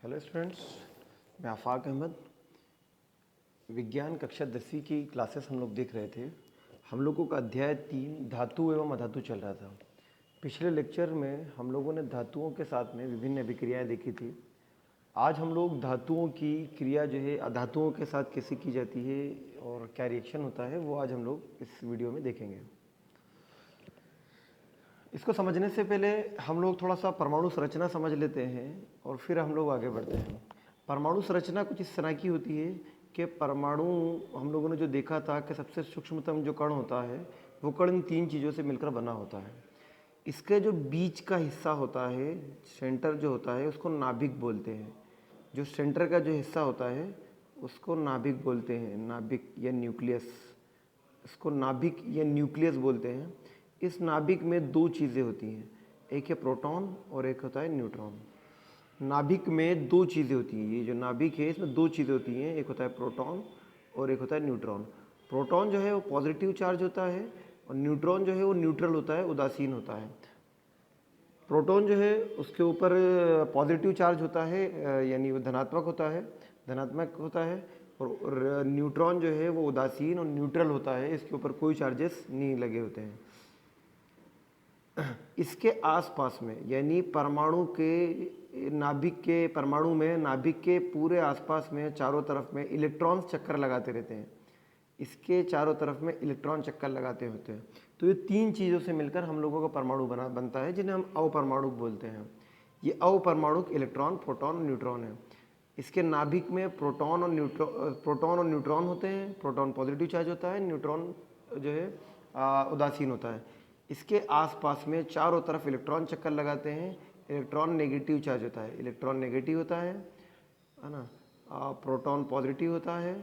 Hello students, मैं आफाक अहमद। विज्ञान कक्षा 10वीं की क्लासेस हम लोग देख रहे थे। हम लोगों का अध्याय 3 धातु एवं अधातु चल रहा था। पिछले लेक्चर में हम लोगों ने धातुओं के साथ में विभिन्न अभिक्रियाएं देखी थी। आज हम लोग धातुओं की क्रिया जो है अधातुओं के साथ कैसे की जाती है और क्या रिएक्शन होता है वो आज हम लोग इस वीडियो में देखेंगे। इसको समझने से पहले हम लोग थोड़ा सा परमाणु संरचना समझ लेते हैं और फिर हम लोग आगे बढ़ते हैं। परमाणु संरचना कुछ इस तरह की होती है कि परमाणु हम लोगों ने जो देखा था कि सबसे सूक्ष्मतम जो कण होता है वो कण इन 3 चीज़ों से मिलकर बना होता है। इसके जो बीच का हिस्सा होता है, सेंटर जो होता है, उसको नाभिक बोलते हैं। जो सेंटर का जो हिस्सा होता है उसको नाभिक बोलते हैं, नाभिक या न्यूक्लियस। इसको नाभिक या न्यूक्लियस बोलते हैं। इस नाभिक में 2 चीज़ें होती हैं, एक है प्रोटॉन और एक होता है न्यूट्रॉन। नाभिक में 2 चीज़ें होती हैं। ये जो नाभिक है इसमें 2 चीज़ें होती हैं, एक होता है प्रोटॉन और एक होता है न्यूट्रॉन। प्रोटॉन जो है वो पॉजिटिव चार्ज होता है और न्यूट्रॉन जो है वो न्यूट्रल होता है, उदासीन होता है। प्रोटॉन जो है उसके ऊपर पॉजिटिव चार्ज होता है, यानी वो धनात्मक होता है और न्यूट्रॉन जो है वो उदासीन और न्यूट्रल होता है, इसके ऊपर कोई चार्जेस नहीं लगे होते हैं। इसके आसपास में यानी परमाणु के नाभिक के परमाणु में नाभिक के पूरे आसपास में चारों तरफ में इलेक्ट्रॉन्स चक्कर लगाते रहते हैं। इसके चारों तरफ में इलेक्ट्रॉन चक्कर लगाते होते हैं। तो ये 3 चीज़ों से मिलकर हम लोगों का परमाणु बनता है, जिन्हें हम अवपरमाणुक बोलते हैं। ये अवपरमाणुक इलेक्ट्रॉन, प्रोटॉन और न्यूट्रॉन है। इसके नाभिक में प्रोटॉन और न्यूट्रॉन होते हैं। प्रोटॉन पॉजिटिव चार्ज होता है, न्यूट्रॉन जो है उदासीन होता है। इसके आसपास में चारों तरफ इलेक्ट्रॉन चक्कर लगाते हैं। इलेक्ट्रॉन नेगेटिव चार्ज होता है, इलेक्ट्रॉन नेगेटिव होता है ना। प्रोटॉन पॉजिटिव होता है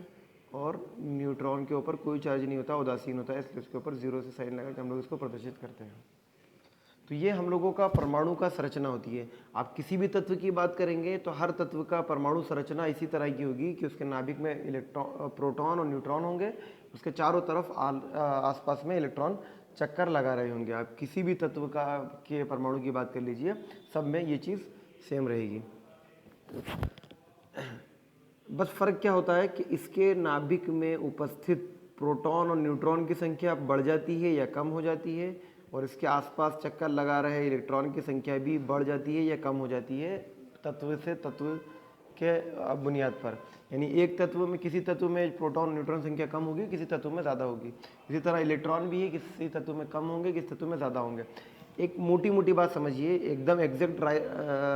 और न्यूट्रॉन के ऊपर कोई चार्ज नहीं होता, उदासीन होता है, इसलिए उसके ऊपर 0 से साइन लगा के हम लोग इसको प्रदर्शित करते हैं। तो ये हम लोगों का परमाणु का संरचना होती है। आप किसी भी तत्व की बात करेंगे तो हर तत्व का परमाणु संरचना इसी तरह की होगी कि उसके नाभिक में प्रोटॉन और न्यूट्रॉन होंगे, उसके चारों तरफ आसपास में इलेक्ट्रॉन चक्कर लगा रहे होंगे। आप किसी भी तत्व का के परमाणु की बात कर लीजिए, सब में ये चीज़ सेम रहेगी। बस फ़र्क क्या होता है कि इसके नाभिक में उपस्थित प्रोटॉन और न्यूट्रॉन की संख्या बढ़ जाती है या कम हो जाती है, और इसके आसपास चक्कर लगा रहे इलेक्ट्रॉन की संख्या भी बढ़ जाती है या कम हो जाती है, तत्व से तत्व के बुनियाद पर। यानी एक तत्व में, किसी तत्व में प्रोटॉन न्यूट्रॉन संख्या कम होगी, किसी तत्व में ज़्यादा होगी। इसी तरह इलेक्ट्रॉन भी है, किसी तत्व में कम होंगे, किसी तत्व में ज़्यादा होंगे। एक मोटी मोटी बात समझिए, एकदम एग्जैक्ट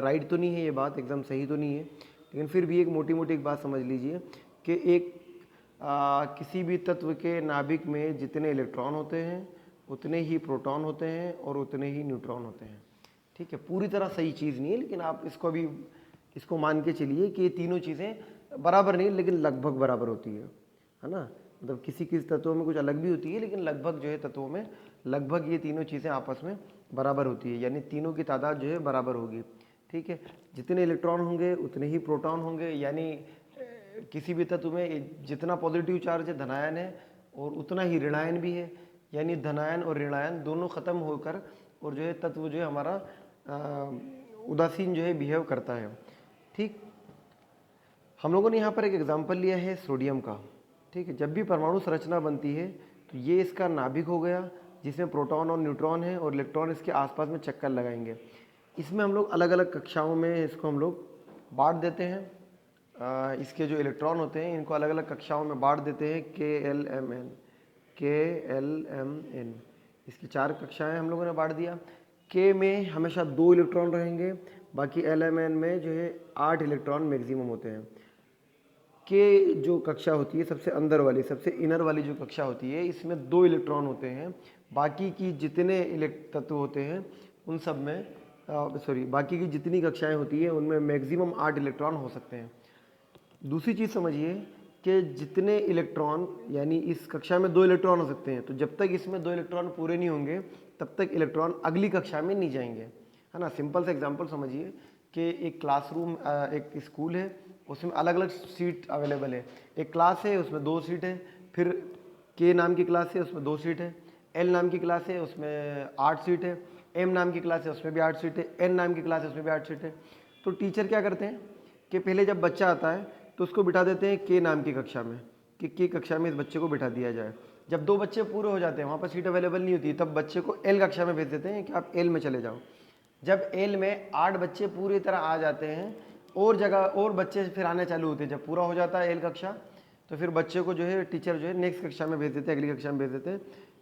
राइट तो नहीं है ये बात, एकदम सही तो नहीं है, लेकिन फिर भी एक मोटी मोटी एक बात समझ लीजिए कि किसी भी तत्व के नाभिक में जितने इलेक्ट्रॉन होते हैं उतने ही प्रोटॉन होते हैं और उतने ही न्यूट्रॉन होते हैं। ठीक है, पूरी तरह सही चीज़ नहीं है, लेकिन आप इसको मान के चलिए कि ये तीनों चीज़ें बराबर नहीं लेकिन लगभग बराबर होती है ना। मतलब किसी किसी तत्वों में कुछ अलग भी होती है, लेकिन लगभग जो है तत्वों में लगभग ये तीनों चीज़ें आपस में बराबर होती है, यानी तीनों की तादाद जो है बराबर होगी। ठीक है, जितने इलेक्ट्रॉन होंगे उतने ही प्रोटॉन होंगे, यानी किसी भी तत्व में जितना पॉजिटिव चार्ज है धनायन है और उतना ही ऋणायन भी है, यानी धनायन और ऋणायन दोनों ख़त्म होकर और जो है तत्व जो है हमारा उदासीन जो है बिहेव करता है। ठीक, हम लोगों ने यहाँ पर एक एग्जांपल लिया है सोडियम का। ठीक है, जब भी परमाणु संरचना बनती है तो ये इसका नाभिक हो गया जिसमें प्रोटॉन और न्यूट्रॉन है और इलेक्ट्रॉन इसके आसपास में चक्कर लगाएंगे। इसमें हम लोग अलग अलग कक्षाओं में इसको हम लोग बांट देते हैं। इसके जो इलेक्ट्रॉन होते हैं इनको अलग अलग कक्षाओं में बांट देते हैं, KLMN। इसकी 4 कक्षाएं हम लोगों ने बांट दिया। K में हमेशा 2 इलेक्ट्रॉन रहेंगे, बाकी LMN में जो है 8 इलेक्ट्रॉन मैक्सिमम होते हैं। K जो कक्षा होती है सबसे अंदर वाली, सबसे इनर वाली जो कक्षा होती है, इसमें 2 इलेक्ट्रॉन होते हैं। बाकी की जितने तत्व होते हैं उन सब में बाकी की जितनी कक्षाएं होती हैं उनमें मैक्सिमम 8 इलेक्ट्रॉन हो सकते हैं। दूसरी चीज़ समझिए कि जितने इलेक्ट्रॉन, यानी इस कक्षा में 2 इलेक्ट्रॉन हो सकते हैं, तो जब तक इसमें 2 इलेक्ट्रॉन पूरे नहीं होंगे तब तक इलेक्ट्रॉन अगली कक्षा में नहीं जाएंगे, है ना। सिंपल सा एग्जांपल समझिए कि एक क्लासरूम, एक स्कूल है, उसमें अलग अलग सीट अवेलेबल है। एक क्लास है उसमें 2 सीट है, फिर K नाम की क्लास है उसमें 2 सीट है, L नाम की क्लास है उसमें 8 सीट है, M नाम की क्लास है उसमें भी 8 सीट है, N नाम की क्लास है उसमें भी 8 सीट है। तो टीचर क्या करते हैं, कि पहले जब बच्चा आता है तो उसको बिठा देते हैं के नाम की कक्षा में, कि के कक्षा में इस बच्चे को बिठा दिया जाए। जब 2 बच्चे पूरे हो जाते हैं, वहाँ पर सीट अवेलेबल नहीं होती, तब बच्चे को एल कक्षा में भेज देते हैं कि आप एल में चले जाओ। जब एल में 8 बच्चे पूरी तरह आ जाते हैं और जगह और बच्चे फिर आने चालू होते हैं, जब पूरा हो जाता है एल कक्षा तो फिर बच्चे को जो है टीचर जो है नेक्स्ट कक्षा में भेज देते हैं, अगली कक्षा में भेज देते हैं,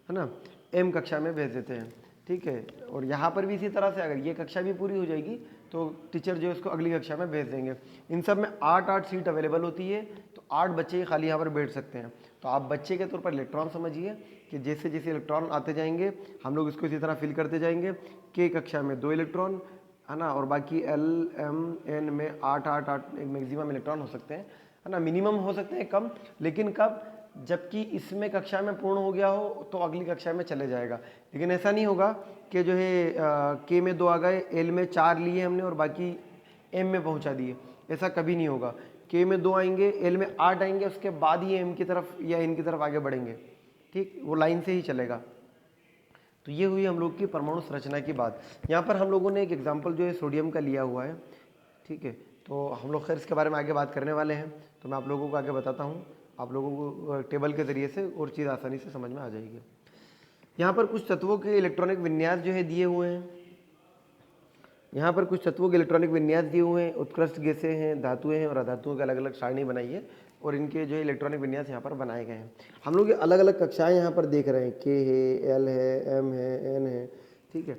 है ना, एम कक्षा में भेज देते हैं। ठीक है, और यहाँ पर भी इसी तरह से अगर ये कक्षा भी पूरी हो जाएगी तो टीचर जो है उसको अगली कक्षा में भेज देंगे। इन सब में 8-8 सीट अवेलेबल होती है, तो 8 बच्चे खाली यहाँ पर बैठ सकते हैं। तो आप बच्चे के तौर पर इलेक्ट्रॉन समझिए कि जैसे जैसे इलेक्ट्रॉन आते जाएंगे हम लोग इसको इसी तरह फिल करते जाएंगे। के कक्षा में 2 इलेक्ट्रॉन, है ना, और बाकी एल एम एन में 8-8 मैक्सिमम इलेक्ट्रॉन हो सकते हैं, है ना, मिनिमम हो सकते हैं कम, लेकिन कब, जबकि इसमें कक्षा में पूर्ण हो गया हो तो अगली कक्षा में चले जाएगा। लेकिन ऐसा नहीं होगा कि जो है के में 2 आ गए, एल में 4 लिए हमने और बाकी एम में पहुंचा दिए, ऐसा कभी नहीं होगा। के में 2 आएंगे, एल में 8 आएंगे, उसके बाद ही एम की तरफ या एन की तरफ आगे बढ़ेंगे। ठीक, वो लाइन से ही चलेगा। तो ये हुई हम लोग की परमाणु संरचना की बात। यहाँ पर हम लोगों ने एक एग्जाम्पल जो है सोडियम का लिया हुआ है। ठीक है, तो हम लोग खैर इसके बारे में आगे बात करने वाले हैं, तो मैं आप लोगों को आगे बताता हूँ, आप लोगों को टेबल के ज़रिए से और चीज़ आसानी से समझ में आ जाएगी। यहाँ पर कुछ तत्वों के इलेक्ट्रॉनिक विन्यास जो है दिए हुए हैं। यहाँ पर कुछ तत्वों के इलेक्ट्रॉनिक विन्यास दिए हुए हैं, उत्कृष्ट गैसें हैं, धातुएं हैं और अधातुओं के अलग अलग सारणी बनाई है और इनके जो है इलेक्ट्रॉनिक विन्यास यहाँ पर बनाए गए हैं। हम लोग ये अलग अलग कक्षाएं यहाँ पर देख रहे हैं, के है, एल है, एम है, एन है। ठीक है,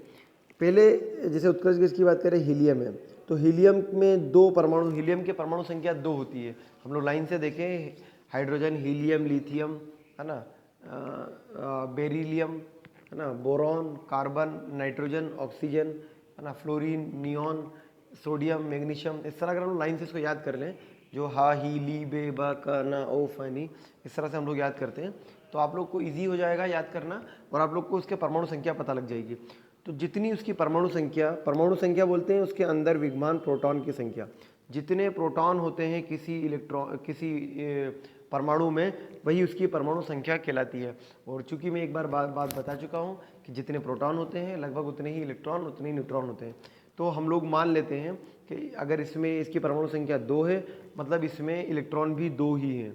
पहले जैसे उत्कृष्ट गैस की बात करें, हीलियम है, तो हीलियम में 2 परमाणु, हीलियम के परमाणु संख्या 2 होती है। हम लोग लाइन से देखें, हाइड्रोजन, हीलियम, लिथियम, है ना, बेरिलियम, है ना, बोरॉन, कार्बन, नाइट्रोजन, ऑक्सीजन, है ना, फ्लोरीन, नियॉन, सोडियम, मैग्नीशियम। इस तरह अगर हम लाइन से इसको याद कर लें, जो हा, ही, ली, बे, बा, का, ना, ओ, फनी, इस तरह से हम लोग याद करते हैं, तो आप लोग को ईजी हो जाएगा याद करना और आप लोग को उसके परमाणु संख्या पता लग जाएगी। तो जितनी उसकी परमाणु संख्या बोलते हैं उसके अंदर विद्यमान प्रोटॉन की संख्या, जितने प्रोटॉन होते हैं किसी परमाणु में, वही उसकी परमाणु संख्या कहलाती है। और चूंकि मैं एक बार बात बता चुका हूँ कि जितने प्रोटॉन होते हैं लगभग उतने ही इलेक्ट्रॉन, उतने ही न्यूट्रॉन होते हैं। तो हम लोग मान लेते हैं कि अगर इसमें इसकी परमाणु संख्या 2 है, मतलब इसमें इलेक्ट्रॉन भी 2 ही हैं,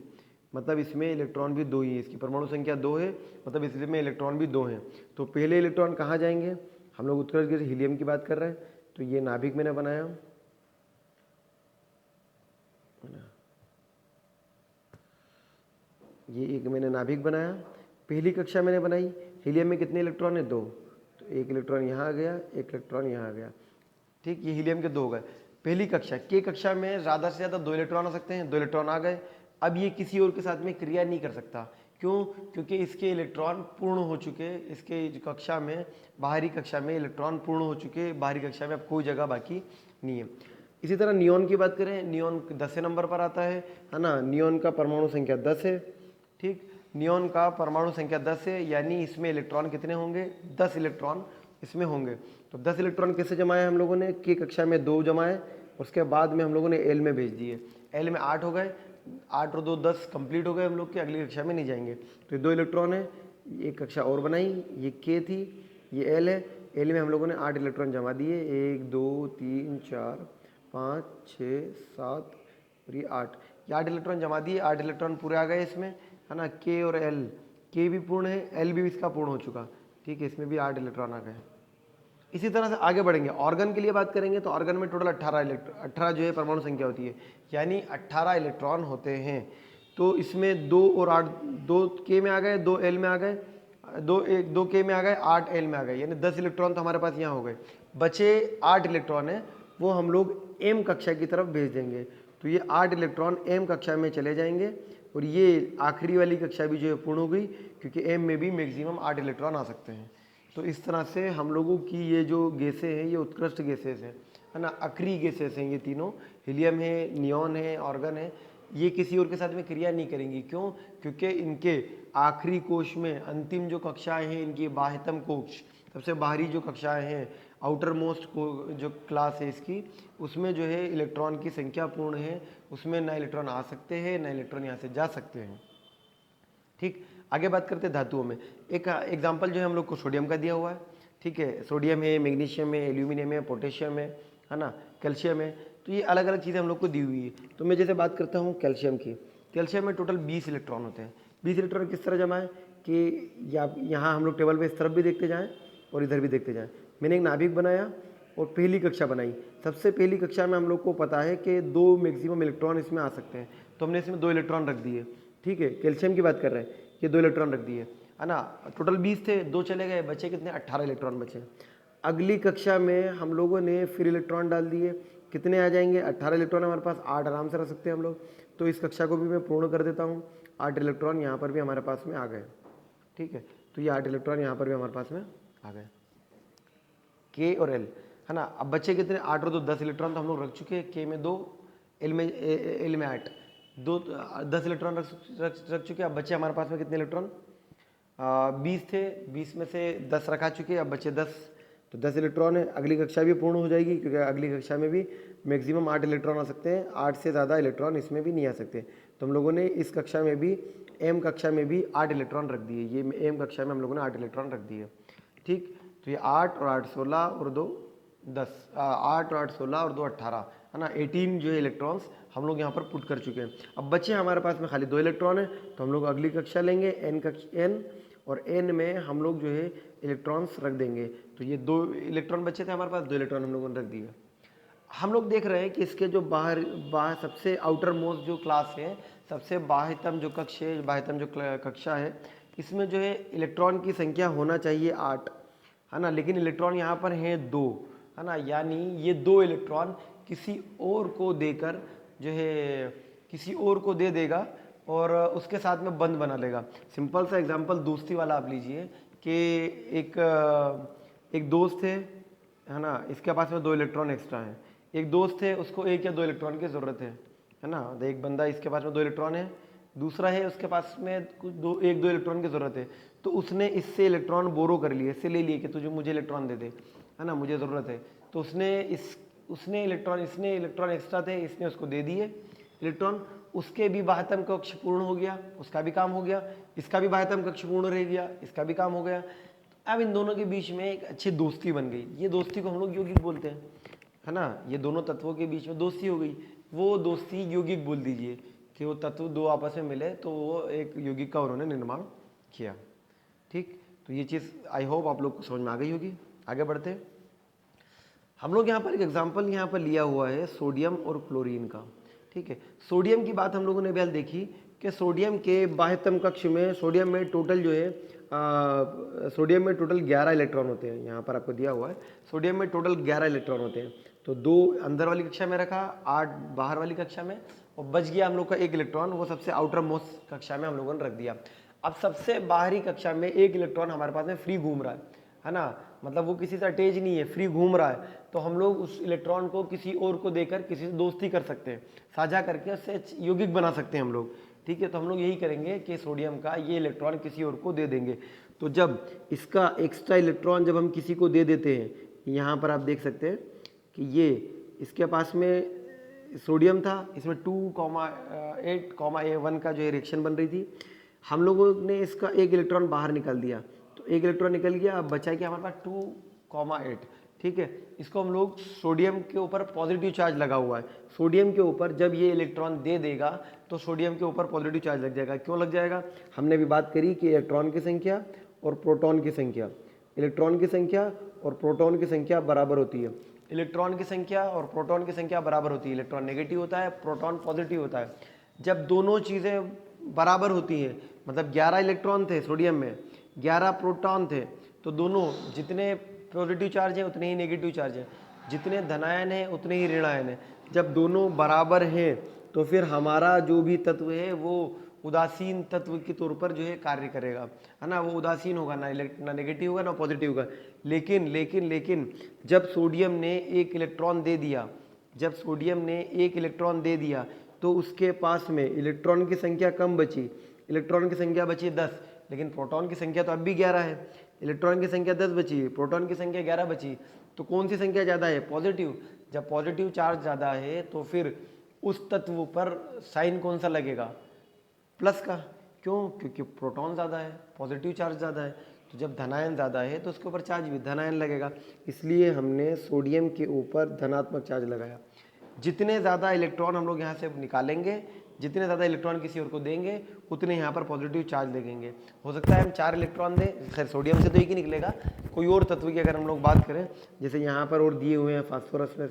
मतलब इसमें इलेक्ट्रॉन भी 2 ही है, इसकी परमाणु संख्या 2 है, मतलब इसमें इलेक्ट्रॉन भी 2 हैं। तो पहले इलेक्ट्रॉन कहाँ जाएंगे, हम लोग उत्कृष्ट गैस हीलियम की बात कर रहे हैं, तो ये नाभिक मैंने बनाया, ये एक मैंने नाभिक बनाया, पहली कक्षा मैंने बनाई। हीलियम में कितने इलेक्ट्रॉन है, 2, तो 1 इलेक्ट्रॉन यहाँ आ गया, 1 इलेक्ट्रॉन यहाँ आ गया। ठीक, ये हीलियम के 2 हो गए पहली कक्षा। के कक्षा में ज़्यादा से ज़्यादा 2 इलेक्ट्रॉन आ सकते हैं, 2 इलेक्ट्रॉन आ गए। अब ये किसी और के साथ में क्रिया नहीं कर सकता, क्यों, क्योंकि इसके इलेक्ट्रॉन पूर्ण हो चुके, इसके कक्षा में, बाहरी कक्षा में इलेक्ट्रॉन पूर्ण हो चुके, बाहरी कक्षा में अब कोई जगह बाकी नहीं है। इसी तरह नियॉन की बात करें, नियॉन 10वें नंबर पर आता है ना, नियॉन का परमाणु संख्या 10 है। ठीक, नियॉन का परमाणु संख्या 10 है, यानी इसमें इलेक्ट्रॉन कितने होंगे, 10 इलेक्ट्रॉन इसमें होंगे। तो 10 इलेक्ट्रॉन कैसे जमाए हम लोगों ने, के कक्षा में 2 जमाए, उसके बाद में हम लोगों ने एल में भेज दिए, एल में 8 हो गए, 8 और 2 10 कंप्लीट हो गए हम लोग के, अगली कक्षा में नहीं जाएंगे। तो ये 2 इलेक्ट्रॉन है, एक कक्षा और बनाई, ये के थी, ये एल है, एल में हम लोगों ने 8 इलेक्ट्रॉन जमा दिए, 1 2 3 4 5 6 7 और ये 8, ये 8 इलेक्ट्रॉन जमा दिए, 8 इलेक्ट्रॉन पूरे आ गए इसमें, है ना। के और एल, के भी पूर्ण है, एल भी इसका पूर्ण हो चुका। ठीक है, इसमें भी 8 इलेक्ट्रॉन आ गए। इसी तरह से आगे बढ़ेंगे, ऑर्गन के लिए बात करेंगे, तो ऑर्गन में टोटल 18 जो है परमाणु संख्या होती है, यानी 18 इलेक्ट्रॉन होते हैं। तो इसमें 2 और 8, 2 के में आ गए, 2 एल में आ गए, 2 के में आ गए, 8 एल में आ गए, यानी 10 इलेक्ट्रॉन तो हमारे पास यहाँ हो गए। बचे 8 इलेक्ट्रॉन है, वो हम लोग एम कक्षा की तरफ भेज देंगे। तो ये 8 इलेक्ट्रॉन एम कक्षा में चले जाएंगे और ये आखिरी वाली कक्षा भी जो है पूर्ण हो गई, क्योंकि एम में भी मैक्सिमम 8 इलेक्ट्रॉन आ सकते हैं। तो इस तरह से हम लोगों की ये जो गैसें हैं ये उत्कृष्ट गैसेस हैं, है ना, अक्रिय गैसेस हैं ये तीनों, हीलियम है, नियॉन है, ऑर्गन है। ये किसी और के साथ में क्रिया नहीं करेंगी, क्यों, क्योंकि इनके आखिरी कोश में, अंतिम जो कक्षाएं हैं इनकी बाह्यतम कोश, सबसे बाहरी जो कक्षाएं हैं, आउटर मोस्ट को जो क्लास है इसकी, उसमें जो है इलेक्ट्रॉन की संख्या पूर्ण है, उसमें ना इलेक्ट्रॉन आ सकते हैं ना इलेक्ट्रॉन यहाँ से जा सकते हैं। ठीक, आगे बात करते हैं धातुओं में। एक एग्जांपल जो है हम लोग को सोडियम का दिया हुआ है। ठीक है, सोडियम है, मैग्नीशियम है, एल्यूमिनियम है, पोटेशियम है ना, कैल्शियम है। तो ये अलग अलग चीज़ें हम लोग को दी हुई है। तो मैं जैसे बात करता हूँ कैल्शियम की, कैल्शियम में टोटल 20 इलेक्ट्रॉन होते हैं। 20 इलेक्ट्रॉन किस तरह जमा है कि यहाँ हम लोग टेबल पे इस तरफ भी देखते जाएँ और इधर भी देखते जाएँ। मैंने एक नाभिक बनाया और पहली कक्षा बनाई। सबसे पहली कक्षा में हम लोग को पता है कि 2 मैक्सिमम इलेक्ट्रॉन इसमें आ सकते हैं, तो हमने इसमें 2 इलेक्ट्रॉन रख दिए। ठीक है, कैल्शियम की बात कर रहे हैं, ये 2 इलेक्ट्रॉन रख दिए, है ना। टोटल 20 थे, 2 चले गए, बचे कितने, 18 इलेक्ट्रॉन बचे। अगली कक्षा में हम लोगों ने फिर इलेक्ट्रॉन डाल दिए, कितने आ जाएंगे, 18 इलेक्ट्रॉन हमारे पास, 8 आराम से रख सकते हैं हम लोग। तो इस कक्षा को भी मैं पूर्ण कर देता हूँ, 8 इलेक्ट्रॉन यहाँ पर भी हमारे पास में आ गए। ठीक है, तो ये 8 इलेक्ट्रॉन यहाँ पर भी हमारे पास में आ गए, के और एल, है ना। अब बच्चे कितने, 8 और 2 10 इलेक्ट्रॉन तो हम लोग रख चुके हैं, के में 2, एल में 8, 10 इलेक्ट्रॉन रख चुके हैं। अब बच्चे हमारे पास में कितने इलेक्ट्रॉन, 20 थे, 20 में से 10 रखा चुके, अब बच्चे 10, तो 10 इलेक्ट्रॉन है। अगली कक्षा भी पूर्ण हो जाएगी, क्योंकि अगली कक्षा में भी मैक्सिमम 8 इलेक्ट्रॉन आ सकते हैं, 8 से ज़्यादा इलेक्ट्रॉन इसमें भी नहीं आ सकते। तो हम लोगों ने इस कक्षा में भी, एम कक्षा में भी 8 इलेक्ट्रॉन रख दिए। ये एम कक्षा में हम लोगों ने 8 इलेक्ट्रॉन रख दिए। ठीक, तो ये 8 और 8 16 और 2 10, 8 और 8 16 और 2 18, है ना। 18 जो है इलेक्ट्रॉन्स हम लोग यहाँ पर पुट कर चुके हैं। अब बच्चे हमारे पास में खाली 2 इलेक्ट्रॉन है, तो हम लोग अगली कक्षा लेंगे, एन और एन में हम लोग जो है इलेक्ट्रॉन्स रख देंगे। तो ये 2 इलेक्ट्रॉन बचे थे हमारे पास, 2 इलेक्ट्रॉन हम लोगों ने रख दिए। हम लोग देख रहे हैं कि इसके जो बाहर सबसे आउटर मोस्ट जो क्लास है, सबसे बाह्यतम जो कक्ष है, बाह्यतम जो कक्षा है, इसमें जो है इलेक्ट्रॉन की संख्या होना चाहिए 8, है ना। लेकिन इलेक्ट्रॉन यहाँ पर हैं 2, है ना। यानी ये 2 इलेक्ट्रॉन किसी और को देकर जो है किसी और को दे देगा और उसके साथ में बंद बना लेगा। सिंपल सा एग्जांपल दोस्ती वाला आप लीजिए कि एक दोस्त है ना, इसके पास में 2 इलेक्ट्रॉन एक्स्ट्रा हैं। एक दोस्त है, उसको 1 या 2 इलेक्ट्रॉन की ज़रूरत है ना। तो एक बंदा, इसके पास में 2 इलेक्ट्रॉन है, दूसरा है उसके पास में कुछ 1-2 इलेक्ट्रॉन की ज़रूरत है। तो उसने इससे इलेक्ट्रॉन बोरो कर लिए, इससे ले लिए कि तुझे मुझे इलेक्ट्रॉन दे दे, है ना, मुझे ज़रूरत है। तो इसने इलेक्ट्रॉन एक्स्ट्रा थे, इसने उसको दे दिए इलेक्ट्रॉन। उसके भी बाह्यतम कक्ष पूर्ण हो गया, उसका भी काम हो गया, इसका भी बाह्यतम कक्ष पूर्ण रह गया, इसका भी काम हो गया। अब इन दोनों के बीच में एक अच्छी दोस्ती बन गई। ये दोस्ती को हम लोग यौगिक बोलते हैं, है ना। ये दोनों तत्वों के बीच में दोस्ती हो गई, वो दोस्ती यौगिक बोल दीजिए कि वो तत्व 2 आपस में मिले तो वो एक यौगिक का उन्होंने निर्माण किया। ठीक, तो ये चीज़ आई होप आप लोग को समझ में आ गई होगी। आगे बढ़ते हैं। हम लोग यहाँ पर एक एग्जाम्पल यहाँ पर लिया हुआ है सोडियम और क्लोरीन का। ठीक है, सोडियम की बात हम लोगों ने अभी देखी कि सोडियम के बाह्यतम कक्ष में सोडियम में टोटल जो है सोडियम में टोटल 11 इलेक्ट्रॉन होते हैं। यहाँ पर आपको दिया हुआ है सोडियम में टोटल 11 इलेक्ट्रॉन होते हैं। तो 2 अंदर वाली कक्षा में रखा, 8 बाहर वाली कक्षा में, और बच गया हम लोग का 1 इलेक्ट्रॉन, वो सबसे आउटर मोस्ट कक्षा में हम लोगों ने रख दिया। अब सबसे बाहरी कक्षा में 1 इलेक्ट्रॉन हमारे पास में फ्री घूम रहा है ना, मतलब वो किसी से अटैच नहीं है, फ्री घूम रहा है। तो हम लोग उस इलेक्ट्रॉन को किसी और को देकर किसी से दोस्ती कर सकते हैं, साझा करके उससे यौगिक बना सकते हैं हम लोग। ठीक है, तो हम लोग यही करेंगे कि सोडियम का ये इलेक्ट्रॉन किसी और को दे देंगे। तो जब इसका एक्स्ट्रा इलेक्ट्रॉन जब हम किसी को दे देते हैं, यहाँ पर आप देख सकते हैं कि ये इसके पास में सोडियम था, इसमें 2,8,1 का जो है रिएक्शन बन रही थी। हम लोगों ने इसका 1 इलेक्ट्रॉन बाहर निकाल दिया, तो 1 इलेक्ट्रॉन निकल गया, अब बचा क्या हमारे पास 2,8। ठीक है, इसको हम लोग सोडियम के ऊपर पॉजिटिव चार्ज लगा हुआ है, सोडियम के ऊपर जब ये इलेक्ट्रॉन दे देगा तो सोडियम के ऊपर पॉजिटिव चार्ज लग जाएगा। क्यों लग जाएगा, हमने भी बात करी कि इलेक्ट्रॉन की संख्या और प्रोटॉन की संख्या, इलेक्ट्रॉन की संख्या और प्रोटॉन की संख्या बराबर होती है। इलेक्ट्रॉन की संख्या और प्रोटॉन की संख्या बराबर होती है, इलेक्ट्रॉन नेगेटिव होता है, प्रोटॉन पॉजिटिव होता है। जब दोनों चीज़ें बराबर होती हैं, मतलब 11 इलेक्ट्रॉन थे सोडियम में, 11 प्रोटॉन थे, तो दोनों जितने पॉजिटिव चार्ज है उतने ही नेगेटिव चार्ज है, जितने धनायन है उतने ही ऋणायन है। जब दोनों बराबर हैं तो फिर हमारा जो भी तत्व है वो उदासीन तत्व के तौर पर जो है कार्य करेगा, है ना। वो उदासीन होगा, ना नेगेटिव होगा ना पॉजिटिव होगा। लेकिन जब सोडियम ने 1 इलेक्ट्रॉन दे दिया, जब सोडियम ने 1 इलेक्ट्रॉन दे दिया तो उसके पास में इलेक्ट्रॉन की संख्या कम बची, इलेक्ट्रॉन की संख्या बची 10, लेकिन प्रोटॉन की संख्या तो अब भी 11 है। इलेक्ट्रॉन की संख्या 10 बची, प्रोटॉन की संख्या 11 बची, तो कौन सी संख्या ज़्यादा है, पॉजिटिव। जब पॉजिटिव चार्ज ज़्यादा है तो फिर उस तत्व पर साइन कौन सा लगेगा, प्लस का। क्यों, क्योंकि प्रोटॉन ज़्यादा है, पॉजिटिव चार्ज ज़्यादा है। तो जब धनायन ज़्यादा है तो उसके ऊपर चार्ज भी धनायन लगेगा, इसलिए हमने सोडियम के ऊपर धनात्मक चार्ज लगाया। जितने ज़्यादा इलेक्ट्रॉन हम लोग यहाँ से निकालेंगे, जितने ज़्यादा इलेक्ट्रॉन किसी और को देंगे, उतने यहाँ पर पॉजिटिव चार्ज लगेंगे। हो सकता है हम 4 इलेक्ट्रॉन दें, खैर सोडियम से तो एक ही निकलेगा, कोई और तत्व की अगर हम लोग बात करें, जैसे यहाँ पर और दिए हुए हैं फास्फोरस में,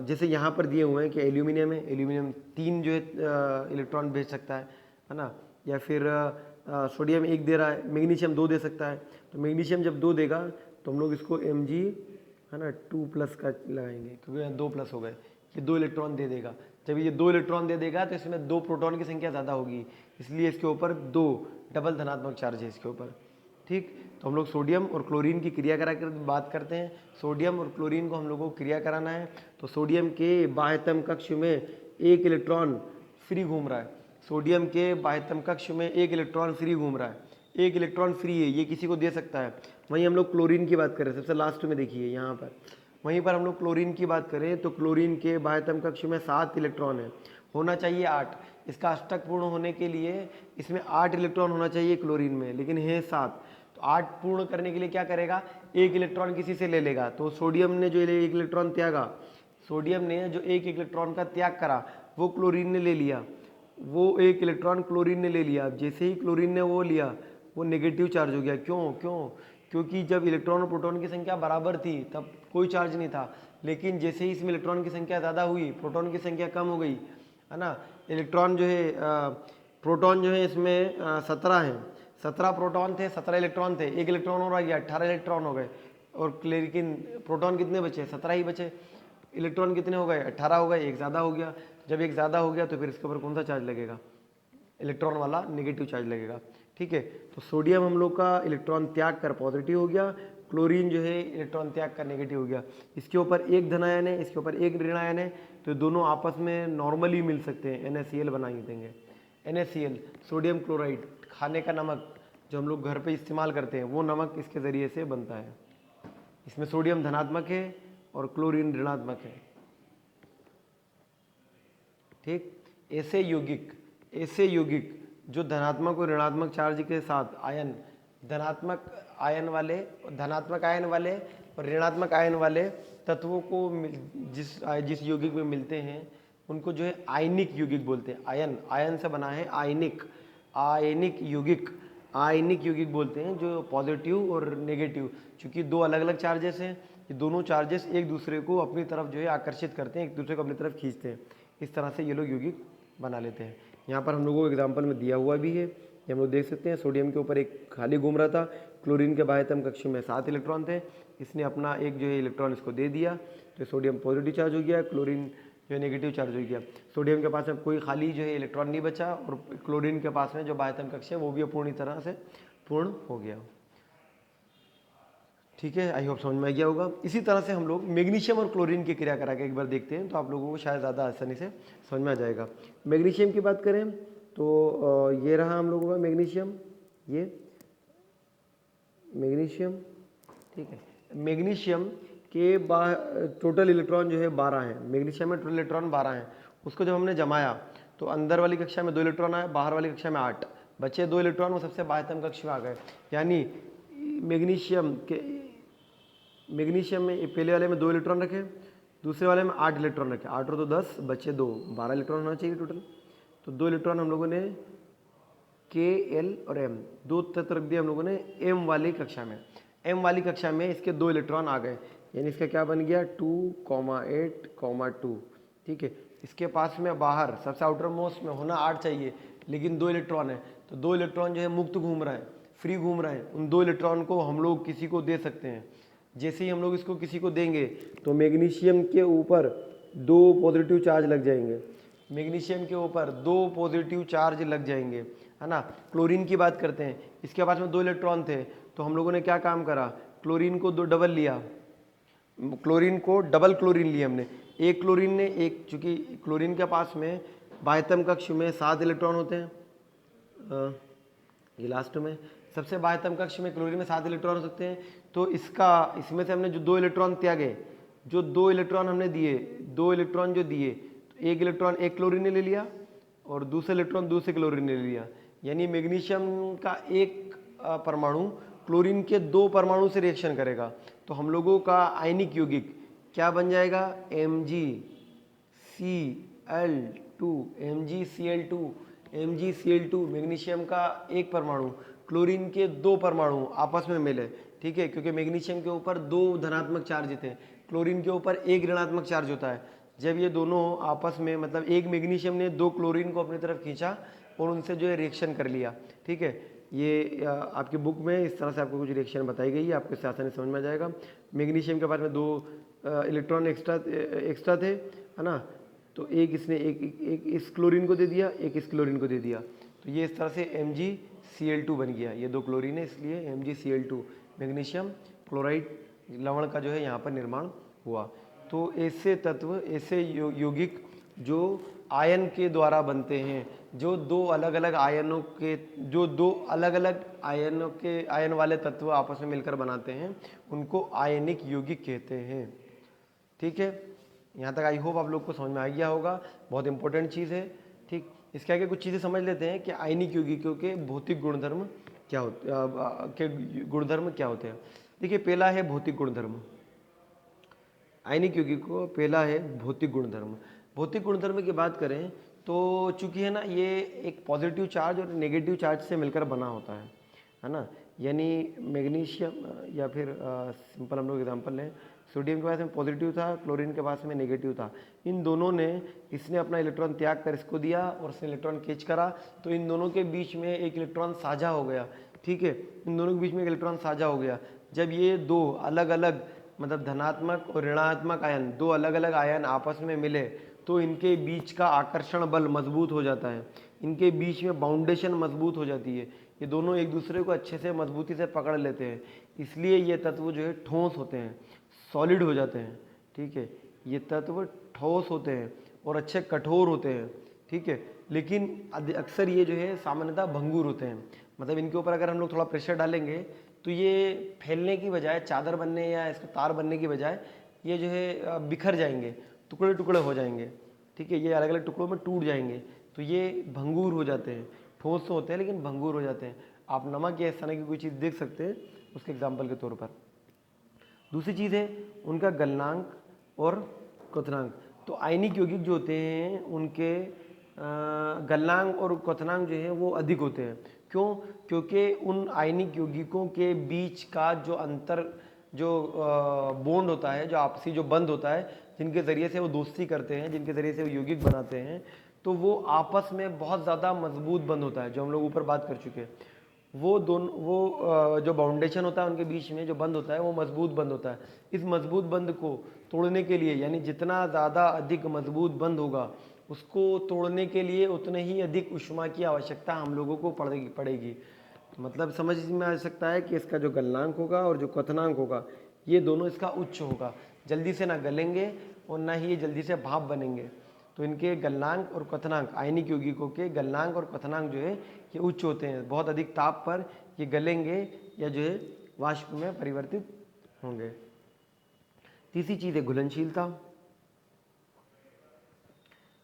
जैसे यहाँ पर दिए हुए हैं कि एल्यूमिनियम है, एल्यूमिनियम 3 जो है इलेक्ट्रॉन भेज सकता है ना, या फिर सोडियम 1 दे रहा है, मैग्नीशियम 2 दे सकता है। तो मैग्नीशियम जब 2 देगा तो हम लोग इसको Mg है ना 2+ का लगाएंगे, क्योंकि यहाँ 2+ हो गए, ये 2 इलेक्ट्रॉन दे देगा। जब ये 2 इलेक्ट्रॉन दे देगा तो इसमें 2 प्रोटॉन की संख्या ज़्यादा होगी, इसलिए इसके ऊपर 2 डबल धनात्मक चार्ज है इसके ऊपर। ठीक, तो हम लोग सोडियम और क्लोरीन की क्रिया करा कर बात करते हैं। सोडियम और क्लोरीन को हम लोगों को क्रिया कराना है, तो सोडियम के बाह्यतम कक्ष में 1 इलेक्ट्रॉन फ्री घूम रहा है, सोडियम के बाह्यतम कक्ष में 1 इलेक्ट्रॉन फ्री घूम रहा है, 1 इलेक्ट्रॉन फ्री है, ये किसी को दे सकता है। वहीं हम लोग क्लोरीन की बात करें, सबसे लास्ट में देखिए यहाँ पर, वहीं पर हम लोग क्लोरीन की बात करें तो क्लोरीन के बाह्यतम कक्ष में 7 इलेक्ट्रॉन है, होना चाहिए 8। इसका अष्टक पूर्ण होने के लिए इसमें 8 इलेक्ट्रॉन होना चाहिए क्लोरीन में, लेकिन है 7। तो 8 पूर्ण करने के लिए क्या करेगा, 1 इलेक्ट्रॉन किसी से ले लेगा। तो सोडियम ने जो 1 इलेक्ट्रॉन त्यागा, सोडियम ने जो 1 इलेक्ट्रॉन का त्याग करा वो क्लोरीन ने ले लिया, वो 1 इलेक्ट्रॉन क्लोरीन ने ले लिया। जैसे ही क्लोरीन ने वो लिया, वो नेगेटिव चार्ज हो गया। क्योंकि जब इलेक्ट्रॉन और प्रोटॉन की संख्या बराबर थी तब कोई चार्ज नहीं था, लेकिन जैसे ही इसमें इलेक्ट्रॉन की संख्या ज़्यादा हुई, प्रोटॉन की संख्या कम हो गई, है ना। इलेक्ट्रॉन जो है प्रोटॉन जो है इसमें 17 हैं, 17 प्रोटॉन थे, 17 इलेक्ट्रॉन थे, 1 इलेक्ट्रॉन और आ गया, 18 इलेक्ट्रॉन हो गए। और लेकिन प्रोटॉन कितने बचे, 17 ही बचे। इलेक्ट्रॉन कितने हो गए, 18 हो गए, एक ज़्यादा हो गया। जब एक ज़्यादा हो गया तो फिर इसके ऊपर कौन सा चार्ज लगेगा, इलेक्ट्रॉन वाला नेगेटिव चार्ज लगेगा। ठीक है, तो सोडियम हम लोग का इलेक्ट्रॉन त्याग कर पॉजिटिव हो गया, क्लोरीन जो है इलेक्ट्रॉन त्याग कर नेगेटिव हो गया। इसके ऊपर 1 धनायन है, इसके ऊपर 1 ऋण आयन है, तो दोनों आपस में नॉर्मली मिल सकते हैं, NaCl बना ही देंगे। NaCl सोडियम क्लोराइड, खाने का नमक जो हम लोग घर पे इस्तेमाल करते हैं, वो नमक इसके ज़रिए से बनता है। इसमें सोडियम धनात्मक है और क्लोरीन ऋणात्मक है। ठीक, ऐसे यौगिक जो धनात्मक और ऋणात्मक चार्ज के साथ आयन, धनात्मक आयन वाले और ऋणात्मक आयन वाले तत्वों को जिस यौगिक में मिलते हैं उनको जो है आयनिक यौगिक बोलते हैं। आयन से बना है, आयनिक यौगिक बोलते हैं, जो पॉजिटिव और नेगेटिव, क्योंकि 2 अलग अलग चार्जेस हैं, ये दोनों चार्जेस एक दूसरे को अपनी तरफ जो है आकर्षित करते हैं, एक दूसरे को अपनी तरफ खींचते हैं। इस तरह से ये लोग यौगिक बना लेते हैं। यहाँ पर हम लोगों को एग्जाम्पल में दिया हुआ भी है, ये हम लोग देख सकते हैं। सोडियम के ऊपर एक खाली घूम रहा था, क्लोरीन के बाह्यतम कक्ष में 7 इलेक्ट्रॉन थे, इसने अपना एक जो है इलेक्ट्रॉन इसको दे दिया, तो सोडियम पॉजिटिव चार्ज हो गया, क्लोरीन जो है नेगेटिव चार्ज हो गया। सोडियम के पास में कोई खाली जो है इलेक्ट्रॉन नहीं बचा, और क्लोरीन के पास में जो बाह्यतम कक्ष है वो भी पूर्ण तरह से पूर्ण हो गया। ठीक है, आई होप समझ में आ गया होगा। इसी तरह से हम लोग मैग्नीशियम और क्लोरीन की क्रिया करा के एक बार देखते हैं, तो आप लोगों को शायद ज़्यादा आसानी से समझ में आ जाएगा। मैग्नीशियम की बात करें तो ये रहा हम लोगों का मैग्नीशियम, ये मैग्नीशियम। ठीक है, मैग्नीशियम के टोटल इलेक्ट्रॉन जो है 12 हैं। मैग्नीशियम में टोटल इलेक्ट्रॉन 12 हैं। उसको जब हमने जमाया तो अंदर वाली कक्षा में 2 इलेक्ट्रॉन आए, बाहर वाली कक्षा में 8 बचे। 2 इलेक्ट्रॉन वो सबसे बाह्यतम कक्ष में आ गए, यानी मैग्नीशियम में पहले वाले में 2 इलेक्ट्रॉन रखे, दूसरे वाले में 8 इलेक्ट्रॉन रखे, 8 और 2 10 बचे 2, 12 इलेक्ट्रॉन होना चाहिए टोटल। तो 2 इलेक्ट्रॉन हम लोगों ने Kl और M, 2 तत्व रख दिए हम लोगों ने M वाली कक्षा में। M वाली कक्षा में इसके 2 इलेक्ट्रॉन आ गए, यानी इसका क्या बन गया 2,8,2। ठीक है, इसके पास में बाहर सबसे आउटर मोस्ट में होना 8 चाहिए, लेकिन 2 इलेक्ट्रॉन है, तो 2 इलेक्ट्रॉन जो है मुक्त घूम रहा है, फ्री घूम रहा है। उन 2 इलेक्ट्रॉन को हम लोग किसी को दे सकते हैं। जैसे ही हम लोग इसको किसी को देंगे तो मैग्नीशियम के ऊपर 2 पॉजिटिव चार्ज लग जाएंगे, मैग्नीशियम के ऊपर 2 पॉजिटिव चार्ज लग जाएंगे, है ना। क्लोरीन की बात करते हैं, इसके पास में 2 इलेक्ट्रॉन थे, तो हम लोगों ने क्या काम करा, क्लोरीन को 2 डबल लिया, क्लोरीन को डबल क्लोरीन लिया हमने। एक क्लोरीन ने एक, चूंकि क्लोरीन के पास में बाह्यतम कक्ष में 7 इलेक्ट्रॉन होते हैं, ये लास्ट में सबसे बाह्यतम कक्ष में क्लोरीन में 7 इलेक्ट्रॉन हो सकते हैं। तो इसमें से हमने जो 2 इलेक्ट्रॉन त्यागे, जो 2 इलेक्ट्रॉन हमने दिए, 2 इलेक्ट्रॉन जो दिए, तो 1 इलेक्ट्रॉन एक क्लोरीन ने ले लिया और दूसरा इलेक्ट्रॉन दूसरे क्लोरीन ने ले लिया, यानी मैग्नीशियम का एक परमाणु क्लोरीन के 2 परमाणु से रिएक्शन करेगा, तो हम लोगों का आयनिक यौगिक क्या बन जाएगा, MgCl2, MgCl2, मैग्नीशियम का 1 परमाणु, क्लोरीन के 2 परमाणु आपस में मिले, ठीक है, क्योंकि मैग्नीशियम के ऊपर 2 धनात्मक चार्ज थे, क्लोरीन के ऊपर 1 ऋणात्मक चार्ज होता है। जब ये दोनों आपस में, मतलब एक मैग्नीशियम ने 2 क्लोरीन को अपनी तरफ खींचा और उनसे जो है रिएक्शन कर लिया, ठीक है। ये आपकी बुक में इस तरह से आपको कुछ रिएक्शन बताई गई है, आपको इससे आसानी समझ में आ जाएगा। मैग्नीशियम के पास में 2 इलेक्ट्रॉन एक्स्ट्रा थे, है ना, तो एक इसने एक इस क्लोरीन को दे दिया, एक इस क्लोरीन को दे दिया, तो ये इस तरह से MgCl2 बन गया। ये 2 क्लोरीन है, इसलिए MgCl2 मैग्नीशियम क्लोराइड लवण का जो है यहाँ पर निर्माण हुआ। तो ऐसे तत्व, ऐसे यौगिक जो आयन के द्वारा बनते हैं, जो 2 अलग अलग आयनों के, जो 2 अलग अलग आयनों के, आयन वाले तत्व आपस में मिलकर बनाते हैं, उनको आयनिक यौगिक कहते हैं। ठीक है, यहाँ तक आई होप आप लोग को समझ में आ गया होगा, बहुत इंपॉर्टेंट चीज़ है। ठीक, इसके आगे कुछ चीज़ें समझ लेते हैं कि आयनिक यौगिकों के भौतिक गुणधर्म क्या होते हैं। देखिए, पहला है भौतिक गुणधर्म। आयनिक यौगिकों को पहला है भौतिक गुणधर्म। भौतिक गुणधर्म की बात करें तो चूंकि है ना, ये एक पॉजिटिव चार्ज और नेगेटिव चार्ज से मिलकर बना होता है ना। यानी मैग्नीशियम या फिर सिंपल हम लोग एग्जांपल लें, सोडियम के पास में पॉजिटिव था, क्लोरीन के पास में नेगेटिव था। इन दोनों ने, इसने अपना इलेक्ट्रॉन त्याग कर इसको दिया और इसने इलेक्ट्रॉन खींच करा, तो इन दोनों के बीच में एक इलेक्ट्रॉन साझा हो गया। ठीक है, इन दोनों के बीच में एक इलेक्ट्रॉन साझा हो गया। जब ये 2 अलग अलग, मतलब धनात्मक और ऋणात्मक आयन, 2 अलग अलग आयन आपस में मिले, तो इनके बीच का आकर्षण बल मजबूत हो जाता है, इनके बीच में बाउंडेशन मजबूत हो जाती है, ये दोनों एक दूसरे को अच्छे से मजबूती से पकड़ लेते हैं। इसलिए ये तत्व जो है ठोस होते हैं, सॉलिड हो जाते हैं। ठीक है, ये तत्व ठोस होते हैं और अच्छे कठोर होते हैं। ठीक है, लेकिन अक्सर ये जो है सामान्यतः भंगुर होते हैं। मतलब इनके ऊपर अगर हम लोग थोड़ा प्रेशर डालेंगे तो ये फैलने की बजाय, चादर बनने या इसको तार बनने की बजाय, ये जो है बिखर जाएंगे, टुकड़े टुकड़े हो जाएंगे। ठीक है, ये अलग अलग टुकड़ों में टूट जाएंगे, तो ये भंगुर हो जाते हैं। ठोस तो होते हैं लेकिन भंगुर हो जाते हैं। आप नमक या इस तरह की कोई चीज़ देख सकते हैं उसके एग्जाम्पल के तौर पर। दूसरी चीज़ है उनका गलनांक और क्वथनांक। तो आयनिक यौगिक जो होते हैं उनके गलनांक और क्वथनांक जो है वो अधिक होते हैं। क्यों? क्योंकि उन आयनिक यौगिकों के बीच का जो अंतर, जो बॉन्ड होता है, जो आपसी जो बंध होता है, जिनके ज़रिए से वो दोस्ती करते हैं, जिनके ज़रिए से वो यौगिक बनाते हैं, तो वो आपस में बहुत ज़्यादा मजबूत बंध होता है, जो हम लोग ऊपर बात कर चुके हैं। वो जो बाउंडेशन होता है उनके बीच में, जो बंद होता है, वो मजबूत बंद होता है। इस मजबूत बंद को तोड़ने के लिए, यानी जितना ज़्यादा अधिक मजबूत बंद होगा, उसको तोड़ने के लिए उतने ही अधिक ऊष्मा की आवश्यकता हम लोगों को पड़ेगी। मतलब समझ में आ सकता है कि इसका जो गलनांक होगा और जो क्वथनांक होगा, ये दोनों इसका उच्च होगा। जल्दी से ना गलेंगे और ना ही ये जल्दी से भाप बनेंगे। तो इनके गलनांक और क्वथनांक, आयनिक यौगिकों के गलनांक और क्वथनांक जो है ये उच्च होते हैं। बहुत अधिक ताप पर ये गलेंगे या जो है वाष्प में परिवर्तित होंगे। तीसरी चीज़ है घुलनशीलता।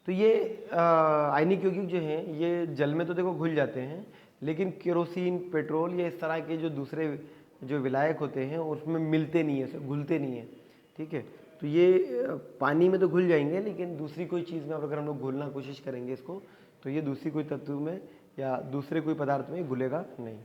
तो ये आयनिक यौगिक जो हैं ये जल में तो देखो घुल जाते हैं, लेकिन केरोसिन, पेट्रोल या इस तरह के जो दूसरे जो विलायक होते हैं उसमें मिलते नहीं है, घुलते नहीं है। ठीक है, तो ये पानी में तो घुल जाएंगे, लेकिन दूसरी कोई चीज़ में अगर हम लोग घुलना कोशिश करेंगे इसको, तो ये दूसरी कोई तत्व में या दूसरे कोई पदार्थ में घुलेगा नहीं।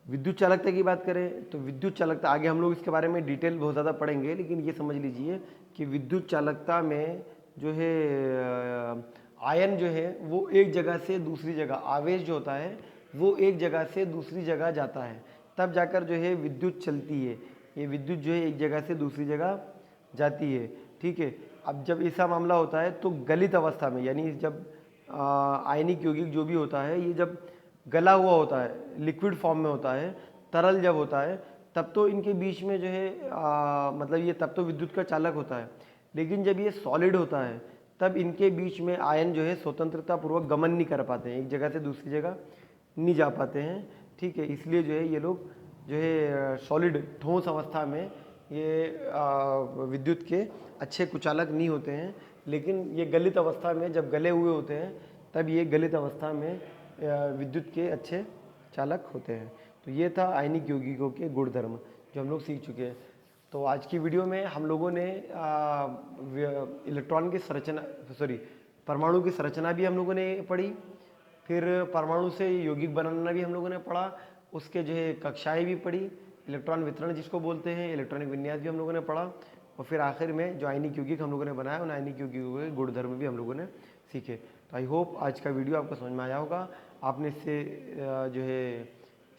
विद्युत चालकता की बात करें तो विद्युत चालकता, आगे हम लोग इसके बारे में डिटेल बहुत ज़्यादा पढ़ेंगे, लेकिन ये समझ लीजिए कि विद्युत चालकता में जो है आयन जो है वो एक जगह से दूसरी जगह, आवेश जो होता है वो एक जगह से दूसरी जगह जाता है, तब जाकर जो है विद्युत चलती है। ये विद्युत जो है एक जगह से दूसरी जगह जाती है। ठीक है, अब जब ऐसा मामला होता है तो गलित अवस्था में, यानी जब आयनिक यौगिक जो भी होता है ये जब गला हुआ होता है, लिक्विड फॉर्म में होता है, तरल जब होता है, तब तो इनके बीच में जो है मतलब ये तब तो विद्युत का चालक होता है। लेकिन जब ये सॉलिड होता है तब इनके बीच में आयन जो है स्वतंत्रता पूर्वक गमन नहीं कर पाते हैं, एक जगह से दूसरी जगह नहीं जा पाते हैं। ठीक है, इसलिए जो है ये लोग जो है सॉलिड, ठोस अवस्था में ये विद्युत के अच्छे कुचालक नहीं होते हैं। लेकिन ये गलित अवस्था में जब गले हुए होते हैं तब ये गलित अवस्था में विद्युत के अच्छे चालक होते हैं। तो ये था आयनिक यौगिकों के गुणधर्म जो हम लोग सीख चुके हैं। तो आज की वीडियो में हम लोगों ने इलेक्ट्रॉन की संरचना परमाणु की संरचना भी हम लोगों ने पढ़ी, फिर परमाणु से यौगिक बनाना भी हम लोगों ने पढ़ा, उसके जो है कक्षाएँ भी पढ़ी, इलेक्ट्रॉन वितरण जिसको बोलते हैं, इलेक्ट्रॉनिक विन्यास भी हम लोगों ने पढ़ा, और फिर आखिर में जो आयनिक यौगिक हम लोगों ने बनाया उन आयनिक यौगिकों के गुणधर्म भी हम लोगों ने सीखे। तो आई होप आज का वीडियो आपको समझ में आया होगा, आपने इससे जो है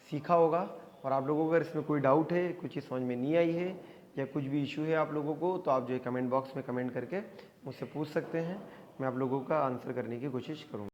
सीखा होगा। और आप लोगों को अगर इसमें कोई डाउट है, कुछ चीज़ समझ में नहीं आई है या कुछ भी इशू है आप लोगों को, तो आप जो है कमेंट बॉक्स में कमेंट करके मुझसे पूछ सकते हैं, मैं आप लोगों का आंसर करने की कोशिश करूँगा।